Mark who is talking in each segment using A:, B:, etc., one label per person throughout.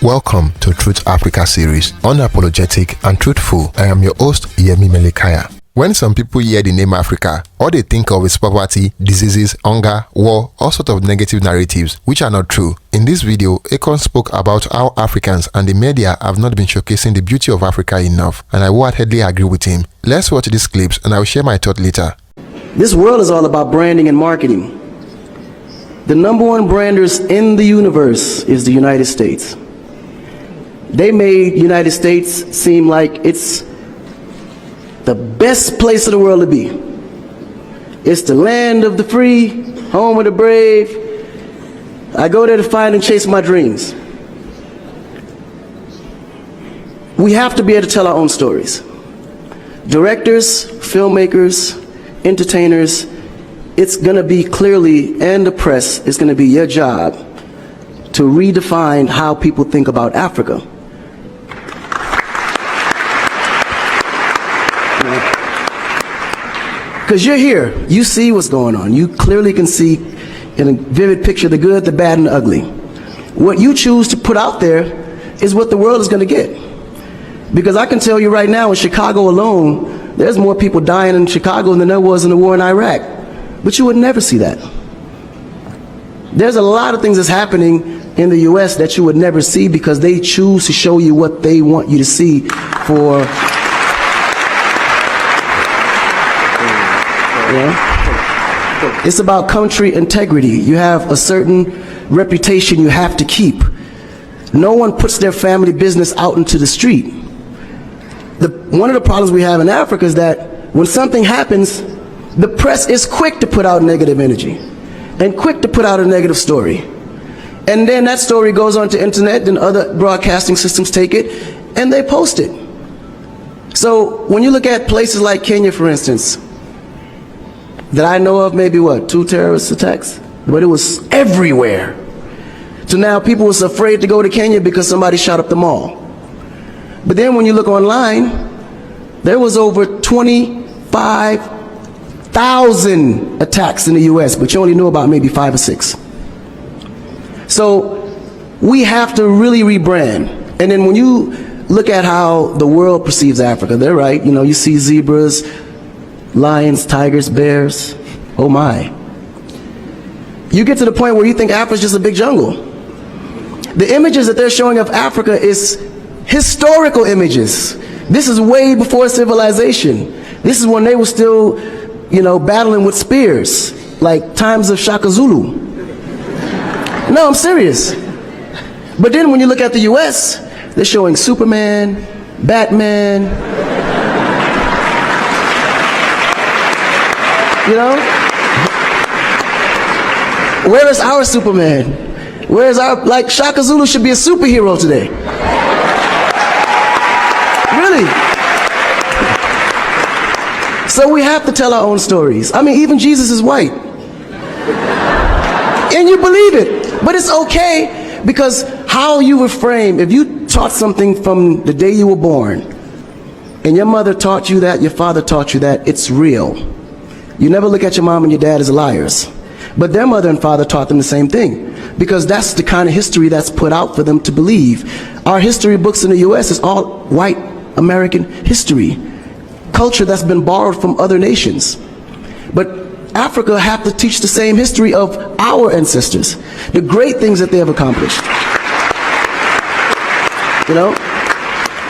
A: Welcome to Truth Africa series, unapologetic and truthful. I am your host, Yemi Melekaya. When some people hear the name Africa, all they think of is poverty, diseases, hunger, war, all sorts of negative narratives, which are not true. In this video, Akon spoke about how Africans and the media have not been showcasing the beauty of Africa enough, and I wholeheartedly agree with him. Let's watch these clips and I will share my thought later.
B: This world is all about branding and marketing. The number one branders in the universe is the United States. They made United States seem like it's the best place in the world to be. It's the land of the free, home of the brave. I go there to find and chase my dreams. We have to be able to tell our own stories. Directors, filmmakers, entertainers, it's going to be clearly, and the press, it's going to be your job to redefine how people think about Africa. Because you're here, you see what's going on. You clearly can see in a vivid picture the good, the bad, and the ugly. What you choose to put out there is what the world is going to get. Because I can tell you right now, in Chicago alone, there's more people dying in Chicago than there was in the war in Iraq. But you would never see that. There's a lot of things that's happening in the US that you would never see because they choose to show you what they want you to see for. It's about country integrity. You have a certain reputation you have to keep. No one puts their family business out into the street. One of the problems we have in Africa is that when something happens, the press is quick to put out negative energy and quick to put out a negative story. And then that story goes on to internet, and other broadcasting systems take it and they post it. So when you look at places like Kenya, for instance, that I know of, maybe 2 terrorist attacks, but it was everywhere. So now people was afraid to go to Kenya because somebody shot up the mall. But then when you look online, there was over 25,000 attacks in the US, but you only knew about maybe 5 or 6. So we have to really rebrand. And then when you look at how the world perceives Africa, they're right. You know, you see zebras, lions, tigers, bears. Oh my. You get to the point where you think Africa's just a big jungle. The images that they're showing of Africa is historical images. This is way before civilization. This is when they were still, battling with spears, like times of Shaka Zulu. No, I'm serious. But then when you look at the US, they're showing Superman, Batman, where is our Superman? Where is our, Shaka Zulu should be a superhero today. Really. So we have to tell our own stories. I mean, even Jesus is white. And you believe it. But it's okay, because how you were framed, if you taught something from the day you were born, and your mother taught you that, your father taught you that, it's real. You never look at your mom and your dad as liars. But their mother and father taught them the same thing, because that's the kind of history that's put out for them to believe. Our history books in the US is all white American history, culture that's been borrowed from other nations. But Africa have to teach the same history of our ancestors, the great things that they have accomplished.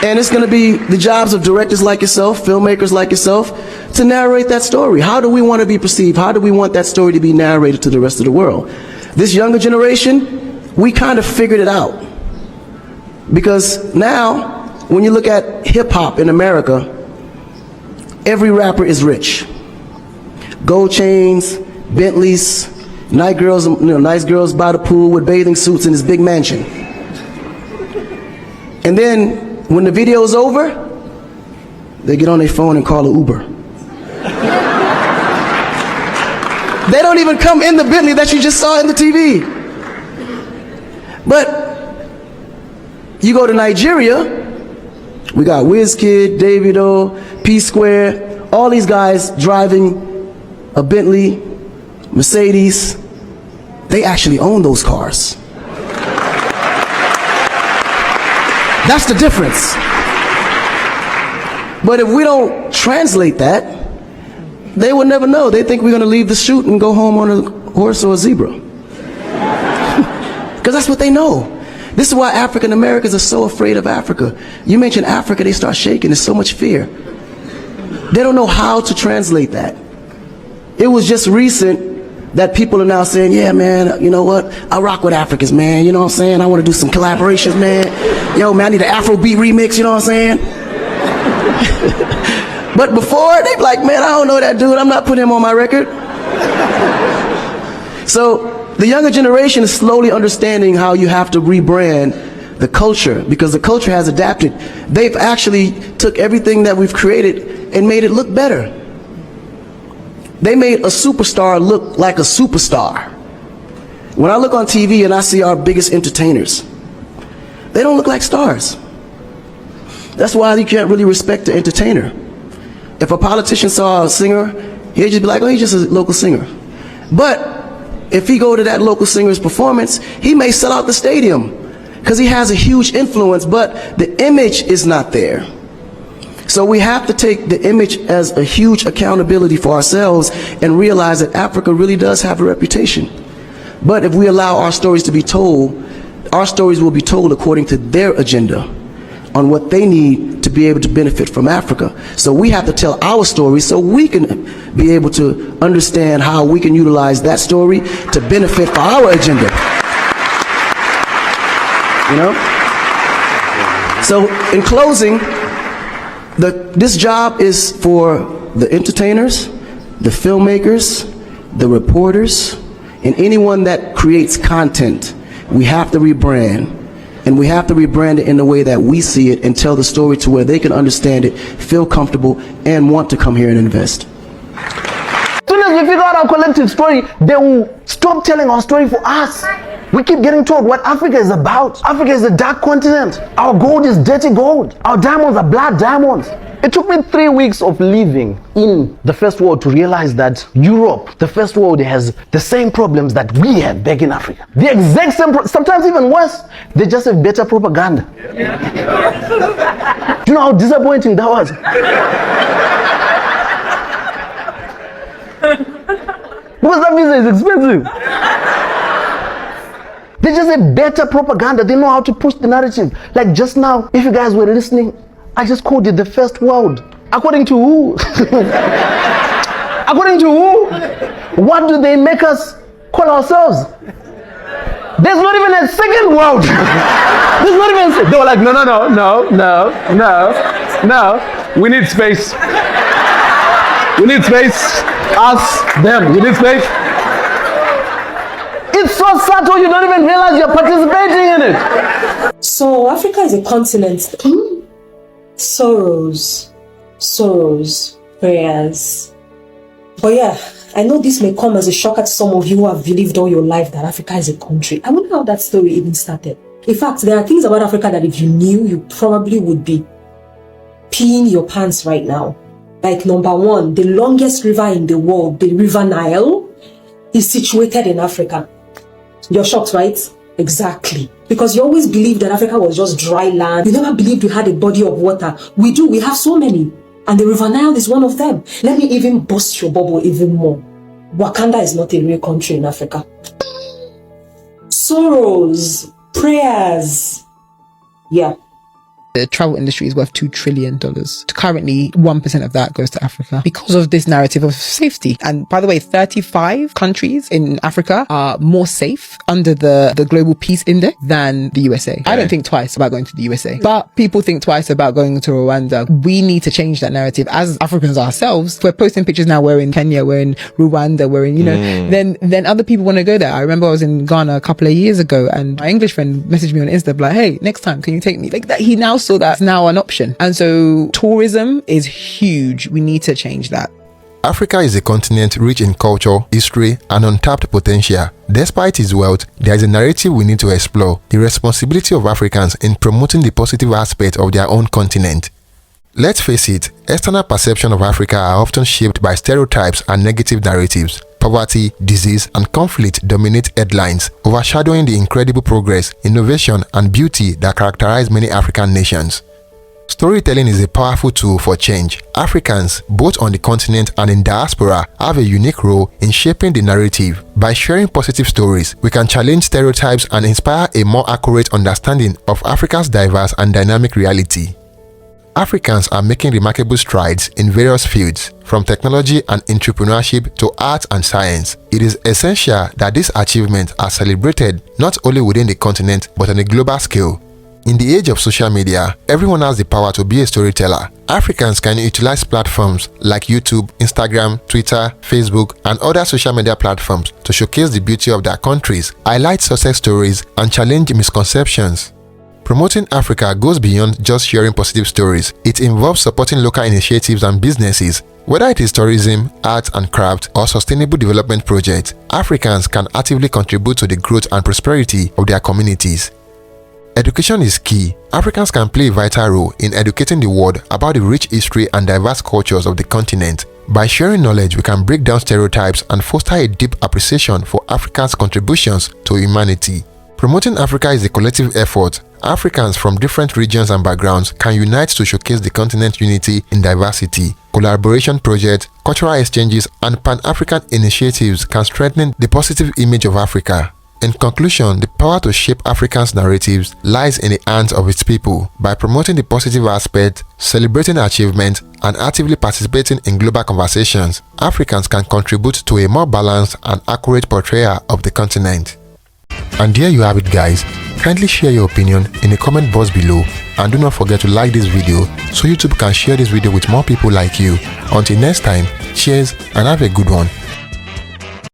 B: And it's going to be the jobs of directors like yourself, filmmakers like yourself, to narrate that story. How do we want to be perceived? How do we want that story to be narrated to the rest of the world? This younger generation, we kind of figured it out. Because now, when you look at hip-hop in America, every rapper is rich. Gold chains, Bentleys, nice girls by the pool with bathing suits in his big mansion. And then, when the video's over, they get on their phone and call an Uber. They don't even come in the Bentley that you just saw in the TV. But you go to Nigeria, we got Wizkid, Davido, P-Square, all these guys driving a Bentley, Mercedes. They actually own those cars. That's the difference. But if we don't translate that, they will never know. They think we're going to leave the shoot and go home on a horse or a zebra. Because that's what they know. This is why African Americans are so afraid of Africa. You mention Africa, they start shaking. There's so much fear. They don't know how to translate that. It was just recent that people are now saying, yeah, man, you know what? I rock with Africans, man. You know what I'm saying? I want to do some collaborations, man. Yo, man, I need an Afrobeat remix, you know what I'm saying? But before, they'd be like, man, I don't know that dude. I'm not putting him on my record. So the younger generation is slowly understanding how you have to rebrand the culture, because the culture has adapted. They've actually took everything that we've created and made it look better. They made a superstar look like a superstar. When I look on TV and I see our biggest entertainers, they don't look like stars. That's why you can't really respect the entertainer. If a politician saw a singer, he'd just be like, oh, he's just a local singer. But if he go to that local singer's performance, he may sell out the stadium because he has a huge influence, but the image is not there. So we have to take the image as a huge accountability for ourselves and realize that Africa really does have a reputation. But if we allow our stories to be told, our stories will be told according to their agenda on what they need to be able to benefit from Africa. So we have to tell our story so we can be able to understand how we can utilize that story to benefit for our agenda. You know? So in closing, this job is for the entertainers, the filmmakers, the reporters, and anyone that creates content. We have to rebrand. And we have to rebrand it in the way that we see it and tell the story to where they can understand it, feel comfortable, and want to come here and invest.
C: As soon as we figure out our collective story, they will stop telling our story for us. We keep getting told what Africa is about. Africa is a dark continent. Our gold is dirty gold. Our diamonds are blood diamonds. It took me 3 weeks of living in the first world to realize that Europe, the first world, has the same problems that we have back in Africa. The exact same, sometimes even worse. They just have better propaganda. Do you know how disappointing that was? Because that visa is expensive. They just have better propaganda. They know how to push the narrative. Like just now, if you guys were listening, I just called it the first world. According to who? According to who? What do they make us call ourselves? There's not even a second world. There's not even. They were like, no. We need space. We need space. Us, them. We need space. It's so subtle you don't even realize you're participating in it.
D: So Africa is a continent. Sorrows, prayers. But yeah, I know this may come as a shocker to some of you who have believed all your life that Africa is a country. I wonder how that story even started. In fact, there are things about Africa that if you knew, you probably would be peeing your pants right now. Like number one, the longest river in the world, the River Nile, is situated in Africa. You're shocked, right? Exactly. Because you always believed that Africa was just dry land. You never believed we had a body of water. We do. We have so many. And the River Nile is one of them. Let me even bust your bubble even more. Wakanda is not a real country in Africa. Sorrows, prayers. Yeah.
E: The travel industry is worth $2 trillion. Currently, 1% of that goes to Africa because of this narrative of safety. And by the way, 35 countries in Africa are more safe under the Global Peace Index than the USA. Okay. I don't think twice about going to the USA, but people think twice about going to Rwanda. We need to change that narrative as Africans ourselves. We're posting pictures now. We're in Kenya, we're in Rwanda, we're in, then other people want to go there. I remember I was in Ghana a couple of years ago and my English friend messaged me on Insta like, hey, next time, can you take me? Like that, he now saw that's now an option. And so tourism is huge. We need to change that.
A: Africa is a continent rich in culture, history, and untapped potential. Despite its wealth, there is a narrative we need to explore: the responsibility of Africans in promoting the positive aspects of their own continent. Let's face it, external perceptions of Africa are often shaped by stereotypes and negative narratives. poverty, disease, and conflict dominate headlines, overshadowing the incredible progress, innovation, and beauty that characterize many African nations. Storytelling is a powerful tool for change. Africans, both on the continent and in diaspora, have a unique role in shaping the narrative. By sharing positive stories, we can challenge stereotypes and inspire a more accurate understanding of Africa's diverse and dynamic reality. Africans are making remarkable strides in various fields, from technology and entrepreneurship to art and science. It is essential that these achievements are celebrated not only within the continent but on a global scale. In the age of social media, everyone has the power to be a storyteller. Africans can utilize platforms like YouTube, Instagram, Twitter, Facebook, and other social media platforms to showcase the beauty of their countries, highlight success stories, and challenge misconceptions. Promoting Africa goes beyond just sharing positive stories. It involves supporting local initiatives and businesses. Whether it is tourism, art and craft, or sustainable development projects, Africans can actively contribute to the growth and prosperity of their communities. Education is key. Africans can play a vital role in educating the world about the rich history and diverse cultures of the continent. By sharing knowledge, we can break down stereotypes and foster a deep appreciation for Africa's contributions to humanity. Promoting Africa is a collective effort. Africans from different regions and backgrounds can unite to showcase the continent's unity in diversity. Collaboration projects, cultural exchanges, and Pan-African initiatives can strengthen the positive image of Africa. In conclusion, the power to shape Africans' narratives lies in the hands of its people. By promoting the positive aspect, celebrating achievement, and actively participating in global conversations, Africans can contribute to a more balanced and accurate portrayal of the continent. And there you have it, guys. Kindly share your opinion in the comment box below, and do not forget to like this video so YouTube can share this video with more people like you. Until next time, cheers and have a good one.